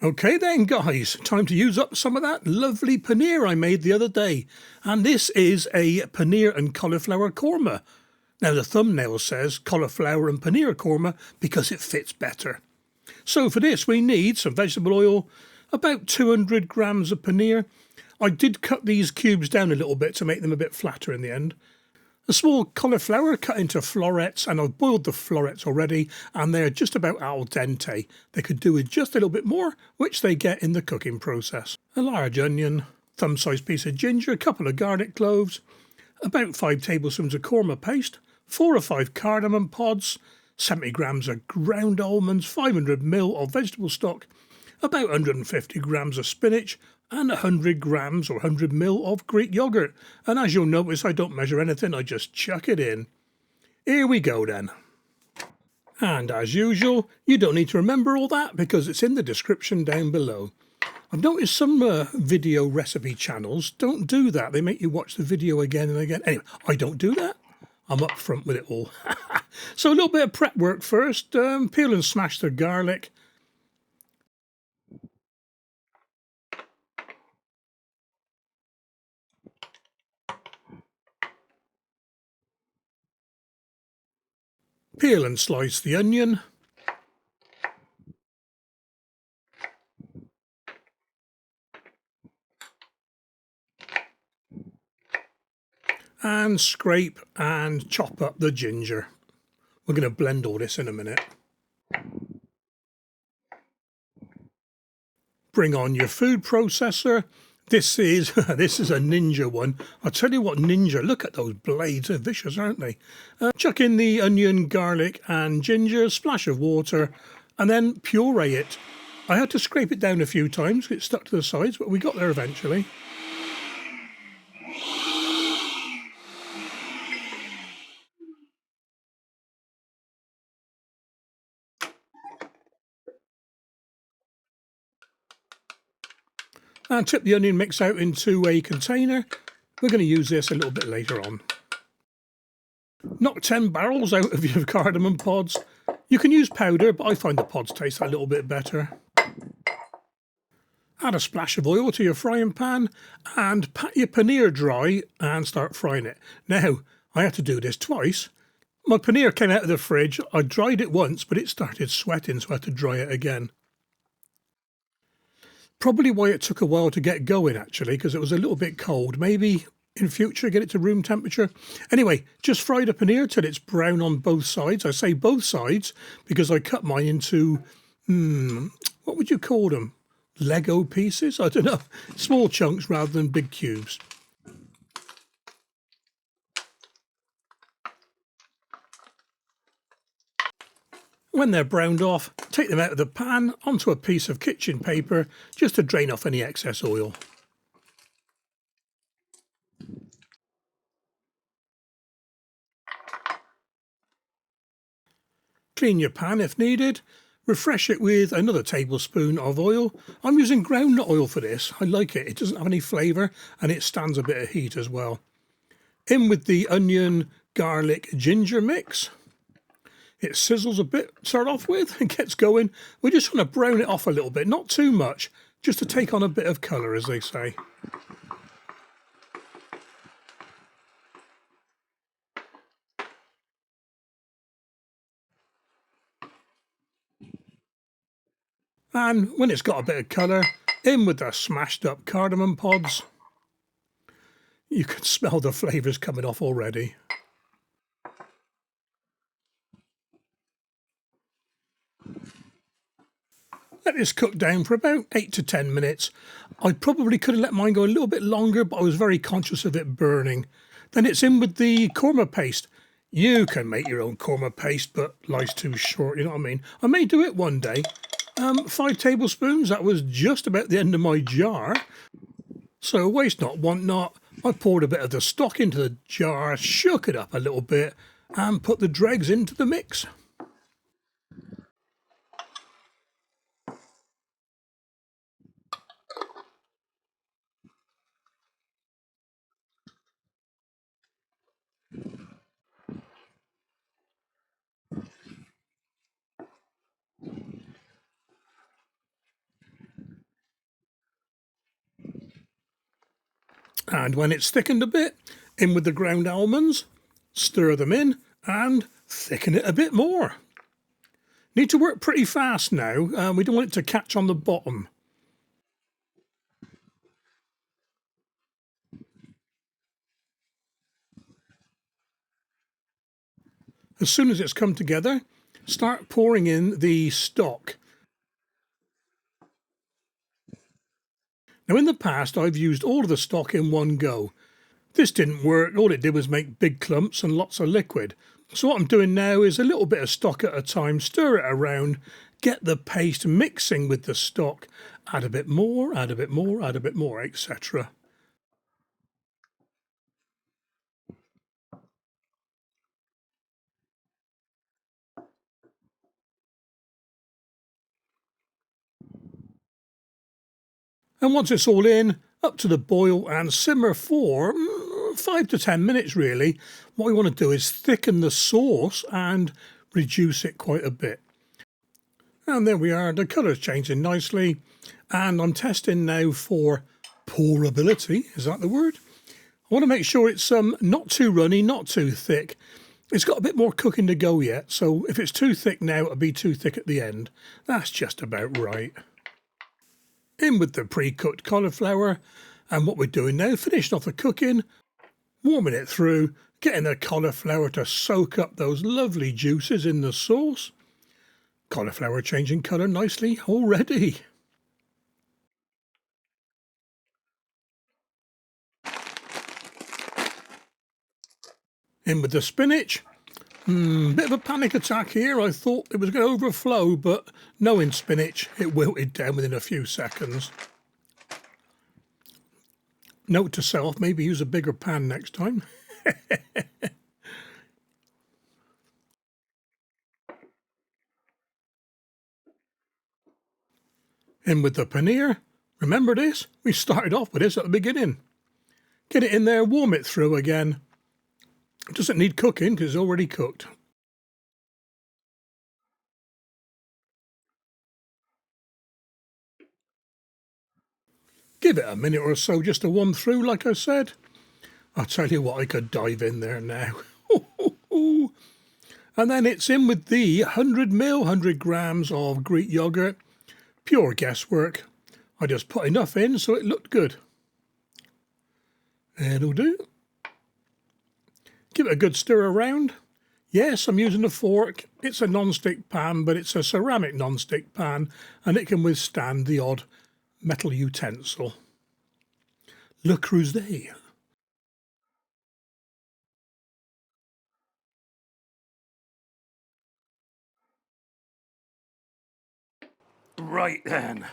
Okay then guys, time to use up some of that lovely paneer I made the other day. And this is a paneer and cauliflower korma. Now the thumbnail says cauliflower and paneer korma because it fits better. So for this we need some vegetable oil, about 200 grams of paneer. I did cut these cubes down a little bit to make them a bit flatter in the end. A small cauliflower cut into florets, and I've boiled the florets already and they're just about al dente. They could do with just a little bit more, which they get in the cooking process. A large onion, thumb-sized piece of ginger, a couple of garlic cloves, about 5 tablespoons of korma paste, 4 or 5 cardamom pods, 70 grams of ground almonds, 500 ml of vegetable stock, about 150 grams of spinach, and 100 grams or 100 ml of Greek yogurt. And as you'll notice, I don't measure anything, I just chuck it in. Here we go then. And as usual, you don't need to remember all that because it's in the description down below. I've noticed some video recipe channels don't do that. They make you watch the video again and again. Anyway, I don't do that. I'm up front with it all. So a little bit of prep work first. Peel and smash the garlic. Peel and slice the onion. And scrape and chop up the ginger. We're going to blend all this in a minute. Bring on your food processor. This is a ninja one. I'll tell you what, ninja, look at those blades, they're vicious, aren't they? Chuck in the onion, garlic and ginger, splash of water, and then puree it. I had to scrape it down a few times, it stuck to the sides, but we got there eventually. And tip the onion mix out into a container. We're going to use this a little bit later on. Knock 10 barrels out of your cardamom pods. You can use powder, but I find the pods taste a little bit better. Add a splash of oil to your frying pan and pat your paneer dry and start frying it. Now, I had to do this twice. My paneer came out of the fridge. I dried it once, but it started sweating, so I had to dry it again. Probably why it took a while to get going, actually, because it was a little bit cold. Maybe in future get it to room temperature. Anyway, just fry the paneer till it's brown on both sides. I say both sides because I cut mine into, what would you call them? Lego pieces? I don't know. Small chunks rather than big cubes. When they're browned off, take them out of the pan onto a piece of kitchen paper just to drain off any excess oil. Clean your pan if needed. Refresh it with another tablespoon of oil. I'm using groundnut oil for this. I like it. It doesn't have any flavour and it stands a bit of heat as well. In with the onion, garlic, ginger mix. It sizzles a bit to start off with and gets going. We just want to brown it off a little bit, not too much, just to take on a bit of colour, as they say. And when it's got a bit of colour, in with the smashed up cardamom pods. You can smell the flavours coming off already. Let this cook down for about 8 to 10 minutes. I probably could have let mine go a little bit longer, but I was very conscious of it burning. Then it's in with the korma paste. You can make your own korma paste, but life's too short, you know what I mean? I may do it one day. 5 tablespoons, that was just about the end of my jar. So waste not, want not. I poured a bit of the stock into the jar, shook it up a little bit, and put the dregs into the mix. And when it's thickened a bit, in with the ground almonds, stir them in and thicken it a bit more. Need to work pretty fast now, we don't want it to catch on the bottom. As soon as it's come together, start pouring in the stock. Now in the past I've used all of the stock in one go. This didn't work, all it did was make big clumps and lots of liquid. So what I'm doing now is a little bit of stock at a time, stir it around, get the paste mixing with the stock, add a bit more, add a bit more, add a bit more, etc. And once it's all in, up to the boil and simmer for 5 to 10 minutes really. What we want to do is thicken the sauce and reduce it quite a bit. And there we are, the colour's changing nicely. And I'm testing now for pourability, is that the word? I want to make sure it's not too runny, not too thick. It's got a bit more cooking to go yet, so if it's too thick now, it'll be too thick at the end. That's just about right. In with the pre-cooked cauliflower, and what we're doing now, finishing off the cooking, warming it through, getting the cauliflower to soak up those lovely juices in the sauce. Cauliflower changing colour nicely already. In with the spinach. Bit of a panic attack here. I thought it was going to overflow, but knowing spinach, it wilted down within a few seconds. Note to self, maybe use a bigger pan next time. In with the paneer. Remember this? We started off with this at the beginning. Get it in there, warm it through again. It doesn't need cooking because it's already cooked. Give it a minute or so just to warm through, like I said. I'll tell you what, I could dive in there now. And then it's in with the 100 grams of Greek yogurt. Pure guesswork. I just put enough in so it looked good. It'll do. Give it a good stir around. Yes, I'm using a fork. It's a non-stick pan, but it's a ceramic non-stick pan, and it can withstand the odd metal utensil. Le Creuset. Right then.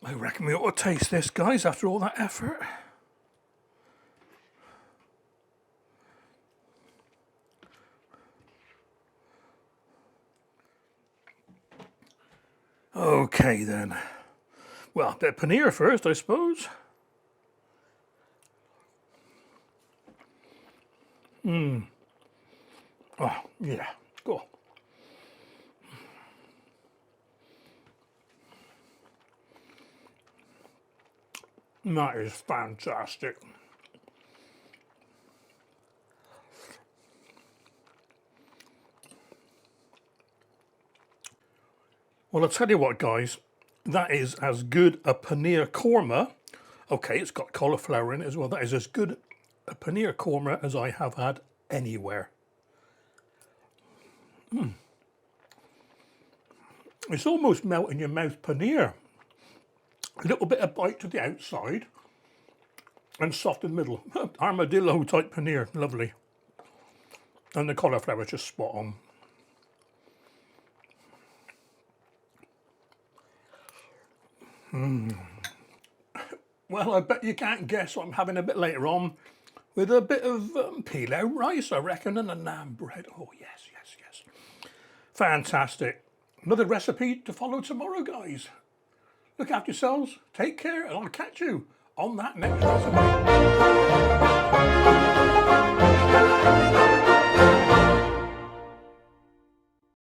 I reckon we ought to taste this, guys, after all that effort. Okay then. Well, a bit of paneer first, I suppose. Oh, yeah. Cool. That is fantastic. Well, I'll tell you what, guys, that is as good a paneer korma. Okay, it's got cauliflower in it as well. That is as good a paneer korma as I have had anywhere. It's almost melt in your mouth paneer. A little bit of bite to the outside and soft in the middle. Armadillo type paneer, lovely. And the cauliflower is just spot on. Well, I bet you can't guess what I'm having a bit later on, with a bit of pilau rice, I reckon, and a naan bread. Oh, yes, yes, yes. Fantastic. Another recipe to follow tomorrow, guys. Look after yourselves, take care, and I'll catch you on that next recipe.